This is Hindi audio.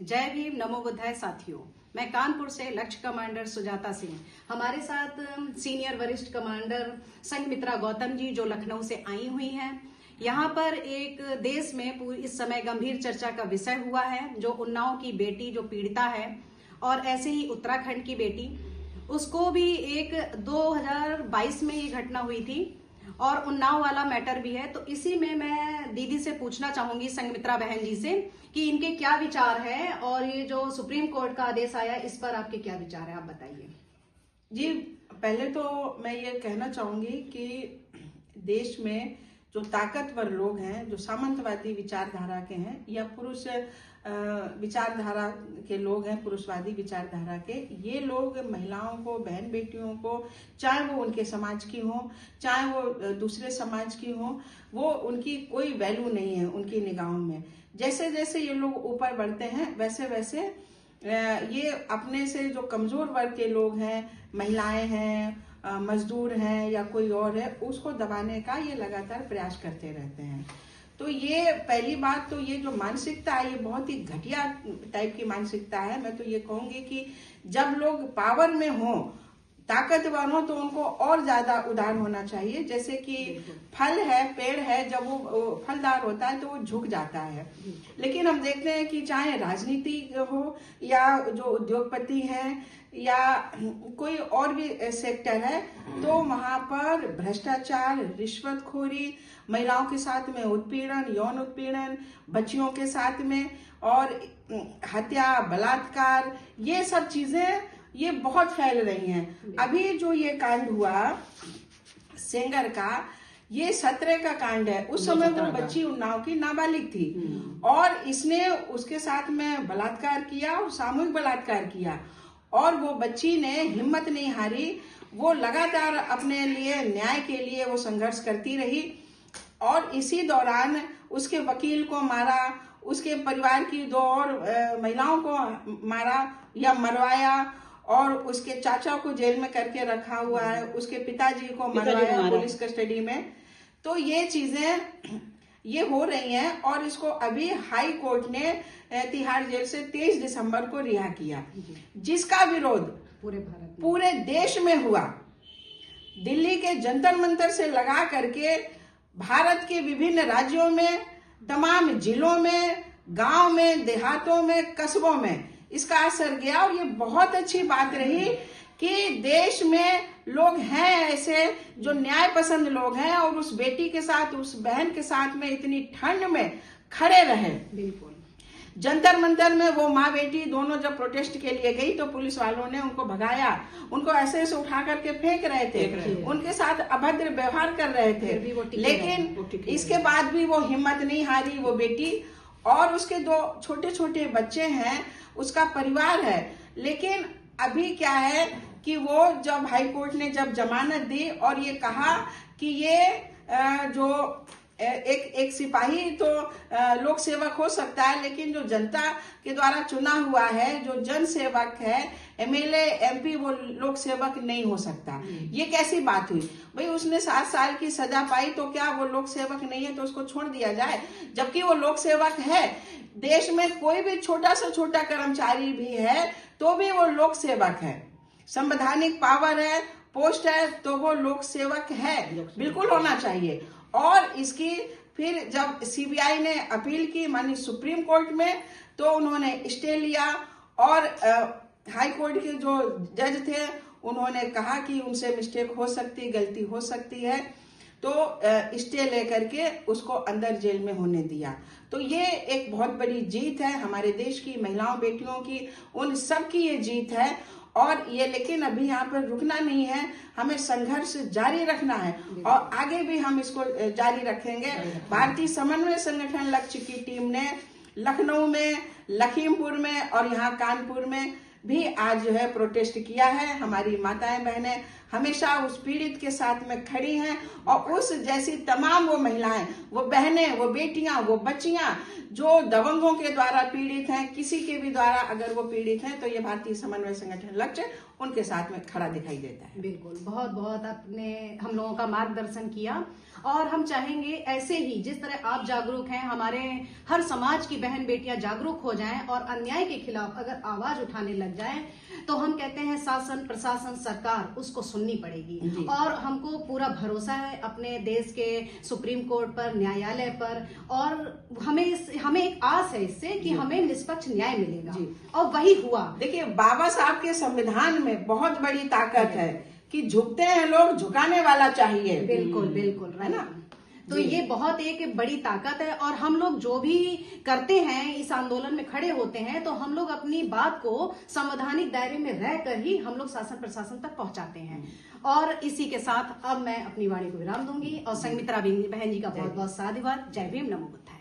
जय भीम, नमो बुद्धाय साथियों। मैं कानपुर से लक्ष्य कमांडर सुजाता सिंह, हमारे साथ सीनियर वरिष्ठ कमांडर संघमित्रा गौतम जी जो लखनऊ से आई हुई हैं। यहाँ पर एक देश में इस समय गंभीर चर्चा का विषय हुआ है, जो उन्नाव की बेटी जो पीड़िता है और ऐसे ही उत्तराखंड की बेटी, उसको भी एक 2022 में ये घटना हुई थी और उन्नाव वाला मैटर भी है। तो इसी में मैं दीदी से पूछना चाहूंगी, संघमित्रा बहन जी से, कि इनके क्या विचार है और ये जो सुप्रीम कोर्ट का आदेश आया इस पर आपके क्या विचार है, आप बताइए। जी, पहले तो मैं ये कहना चाहूंगी कि देश में जो ताकतवर लोग हैं, जो सामंतवादी विचारधारा के हैं या पुरुष विचारधारा के लोग हैं, पुरुषवादी विचारधारा के, ये लोग महिलाओं को, बहन बेटियों को, चाहे वो उनके समाज की हो, चाहे वो दूसरे समाज की हो, वो उनकी कोई वैल्यू नहीं है उनकी निगाहों में। जैसे जैसे ये लोग ऊपर बढ़ते हैं वैसे वैसे ये अपने से जो कमजोर वर्ग के लोग हैं, महिलाएं हैं, मजदूर हैं या कोई और है, उसको दबाने का ये लगातार प्रयास करते रहते हैं। तो ये पहली बात, तो ये जो मानसिकता है ये बहुत ही घटिया टाइप की मानसिकता है। मैं तो ये कहूंगी कि जब लोग पावर में हो, ताकतवर हो, तो उनको और ज्यादा उदार होना चाहिए। जैसे कि फल है, पेड़ है, जब वो फलदार होता है तो वो झुक जाता है। लेकिन हम देखते हैं कि चाहे राजनीति हो या जो उद्योगपति हैं या कोई और भी सेक्टर है, तो वहां पर भ्रष्टाचार, रिश्वतखोरी, महिलाओं के साथ में उत्पीड़न, यौन उत्पीड़न, बच्चियों के साथ में और हत्या, बलात्कार, ये सब चीजें ये बहुत फैल रही हैं। अभी जो ये कांड हुआ सेंगर का, ये 17 का कांड है। उस समय वो बच्ची उन्नाव की नाबालिग थी और इसने उसके साथ में बलात्कार किया और सामूहिक बलात्कार किया, और वो बच्ची ने हिम्मत नहीं हारी। वो लगातार अपने लिए, न्याय के लिए वो संघर्ष करती रही और इसी दौरान उसके वकील को मारा, उसके परिवार की 2 और महिलाओं को मारा या मरवाया, और उसके चाचा को जेल में करके रखा हुआ है, उसके पिताजी को मरवाया पुलिस कस्टडी में। तो ये चीजें ये हो रही हैं और इसको अभी हाई कोर्ट ने तिहाड़ जेल से 23 दिसंबर को रिहा किया, जिसका विरोध पूरे देश में हुआ। दिल्ली के जंतर मंतर से लगा करके भारत के विभिन्न राज्यों में, तमाम जिलों में, गांव में, देहातों में, कस्बों में इसका असर गया। और ये बहुत अच्छी बात रही कि देश में लोग हैं ऐसे जो न्याय पसंद लोग हैं और उस बेटी के साथ, उस बहन के साथ में इतनी ठंड में खड़े रहे। बिल्कुल। जंतर मंतर में वो माँ बेटी दोनों जब प्रोटेस्ट के लिए गई तो पुलिस वालों ने उनको भगाया, उनको ऐसे ऐसे उठा करके फेंक रहे थे, उनके साथ अभद्र व्यवहार कर रहे थे, लेकिन इसके बाद भी वो हिम्मत नहीं हारी, वो बेटी। और उसके 2 छोटे छोटे बच्चे हैं, उसका परिवार है। लेकिन अभी क्या है कि वो जब हाई कोर्ट ने जब जमानत दी और ये कहा कि ये जो एक सिपाही तो लोक सेवक हो सकता है, लेकिन जो जनता के द्वारा चुना हुआ है, जो जन सेवक है, एमएलए, एमपी, वो लोक सेवक नहीं हो सकता। ये कैसी बात हुई भाई? उसने 7 साल की सजा पाई तो क्या वो लोक सेवक नहीं है तो उसको छोड़ दिया जाए? जबकि वो लोक सेवक है। देश में कोई भी छोटा से छोटा कर्मचारी भी है तो भी वो लोक सेवक है। संवैधानिक पावर है, पोस्ट है, तो वो लोक सेवक है, बिल्कुल होना चाहिए। और इसकी फिर जब सीबीआई ने अपील की माननीय सुप्रीम कोर्ट में, तो उन्होंने स्टे लिया और हाई कोर्ट के जो जज थे उन्होंने कहा कि उनसे मिस्टेक हो सकती, गलती हो सकती है, तो स्टे लेकर के उसको अंदर जेल में होने दिया। तो ये एक बहुत बड़ी जीत है हमारे देश की महिलाओं, बेटियों की, उन सब की ये जीत है। और ये, लेकिन अभी यहाँ पर रुकना नहीं है, हमें संघर्ष जारी रखना है और आगे भी हम इसको जारी रखेंगे। भारतीय समन्वय संगठन लक्ष्य की टीम ने लखनऊ में, लखीमपुर में और यहाँ कानपुर में भी आज जो है प्रोटेस्ट किया है। हमारी माताएं, बहनें हमेशा उस पीड़ित के साथ में खड़ी हैं, और उस जैसी तमाम वो महिलाएं, वो बहनें, वो बेटियां, वो बच्चियां जो दबंगों के द्वारा पीड़ित हैं, किसी के भी द्वारा अगर वो पीड़ित हैं, तो ये भारतीय समन्वय संगठन लक्ष्य उनके साथ में खड़ा दिखाई देता है। बिल्कुल, बहुत बहुत आपने हम लोगों का मार्गदर्शन किया, और हम चाहेंगे ऐसे ही जिस तरह आप जागरूक हैं, हमारे हर समाज की बहन बेटियां जागरूक हो जाएं और अन्याय के खिलाफ अगर आवाज उठाने लग जाएं, तो हम कहते हैं शासन, प्रशासन, सरकार उसको सुननी पड़ेगी। और हमको पूरा भरोसा है अपने देश के सुप्रीम कोर्ट पर, न्यायालय पर, और हमें एक आस है इससे कि हमें निष्पक्ष न्याय मिलेगा, और वही हुआ। देखिए, बाबा साहब के संविधान में बहुत बड़ी ताकत है कि झुकते हैं लोग, झुकाने वाला चाहिए। बिल्कुल बिल्कुल, है ना। तो ये बहुत एक बड़ी ताकत है, और हम लोग जो भी करते हैं, इस आंदोलन में खड़े होते हैं, तो हम लोग अपनी बात को संवैधानिक दायरे में रहकर ही हम लोग शासन प्रशासन तक पहुंचाते हैं। और इसी के साथ अब मैं अपनी वाणी को विराम दूंगी, और संघमित्रा बहन जी का बहुत बहुत साधुवाद। जय भीम, नमो बुद्धाय।